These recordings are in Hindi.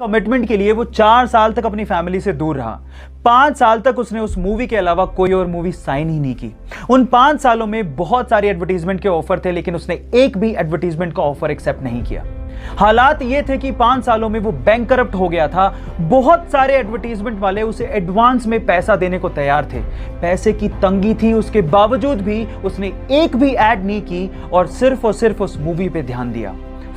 कमिटमेंट के लिए वो 4 साल तक अपनी फैमिली से दूर रहा। 5 साल तक उसने उस मूवी के अलावा कोई और मूवी साइन ही नहीं की। उन 5 सालों में बहुत सारे एडवर्टीजमेंट के ऑफर थे, लेकिन उसने एक भी एडवर्टीजमेंट का ऑफर एक्सेप्ट नहीं किया। हालात ये थे कि 5 सालों में वो बैंकरप्ट हो गया था। बहुत सारे एडवर्टीजमेंट वाले उसे एडवांस में पैसा देने को तैयार थे। पैसे की तंगी थी, उसके बावजूद भी उसने एक भी एड नहीं की और सिर्फ उस मूवी पे ध्यान दिया।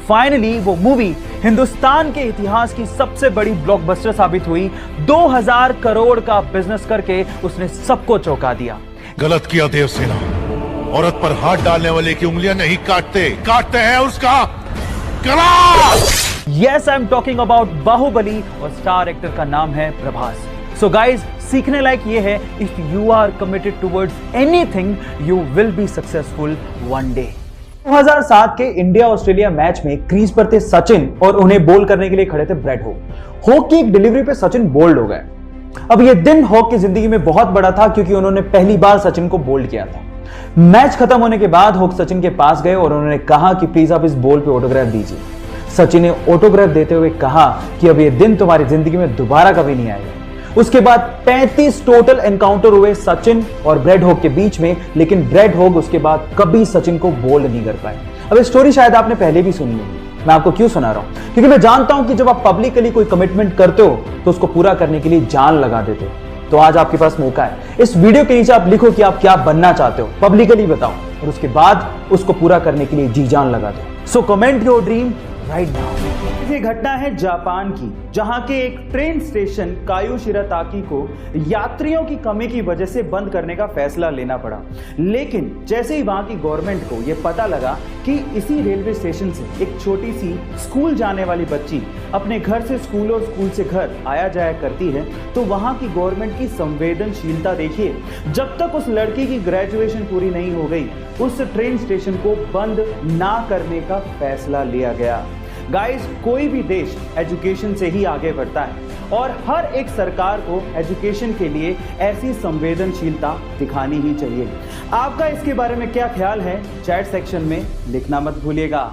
फाइनली वो मूवी हिंदुस्तान के इतिहास की सबसे बड़ी ब्लॉकबस्टर साबित हुई। 2000 करोड़ का बिजनेस करके उसने सबको चौंका दिया। गलत किया देवसेना, औरत पर हाथ डालने वाले की उंगलियां नहीं काटते हैं उसका गला। Yes, I am talking about Baahubali और स्टार एक्टर का नाम है प्रभास। सो गाइज, सीखने लायक ये है, if you are committed towards anything you will be successful one day. 2007 के इंडिया ऑस्ट्रेलिया मैच में क्रीज पर थे सचिन और उन्हें बोल करने के लिए खड़े थे ब्रेड हॉक। हॉक की एक डिलीवरी पे सचिन बोल्ड हो गए। अब ये दिन हॉक की जिंदगी में बहुत बड़ा था क्योंकि उन्होंने पहली बार सचिन को बोल्ड किया था। मैच खत्म होने के बाद हॉक सचिन के पास गए और उन्होंने कहा कि प्लीज आप इस बॉल पे ऑटोग्राफ दीजिए। सचिन ने ऑटोग्राफ देते हुए कहा कि अब ये दिन तुम्हारी जिंदगी में दोबारा कभी नहीं आएगा। उसके बाद 35 टोटल एनकाउंटर हुए सचिन और ब्रेड हॉक के बीच में, लेकिन ब्रेड हॉक उसके बाद कभी सचिन को बोल्ड नहीं कर पाए। अब स्टोरी शायद आपने पहले भी सुनी होगी, मैं आपको क्यों सुना रहा हूं, क्योंकि मैं जानता हूं कि जब आप पब्लिकली कोई कमिटमेंट करते हो तो उसको पूरा करने के लिए जान लगा देते हो। तो आज आपके पास मौका है। इस वीडियो के नीचे आप लिखो कि आप क्या बनना चाहते हो, पब्लिकली बताओ और उसके बाद उसको पूरा करने के लिए जी जान लगा दो। So comment your dream right now. ये घटना है जापान की, जहां के एक ट्रेन स्टेशन कायुशिराताकी को यात्रियों की कमी की वजह से बंद करने का फैसला लेना पड़ा। लेकिन जैसे ही वहां की गवर्नमेंट को यह पता लगा कि इसी रेलवे स्टेशन से एक छोटी सी स्कूल जाने वाली बच्ची अपने घर से स्कूल और स्कूल से घर आया जाया करती है, तो वहां की गवर्नमेंट की संवेदनशीलता देखिए। जब तक उस लड़की की ग्रेजुएशन पूरी नहीं हो गई, उस ट्रेन स्टेशन को बंद ना करने का फैसला लिया गया। गाइस, कोई भी देश एजुकेशन से ही आगे बढ़ता है और हर एक सरकार को एजुकेशन के लिए ऐसी संवेदनशीलता दिखानी ही चाहिए। आपका इसके बारे में क्या ख्याल है, चैट सेक्शन में लिखना मत भूलिएगा।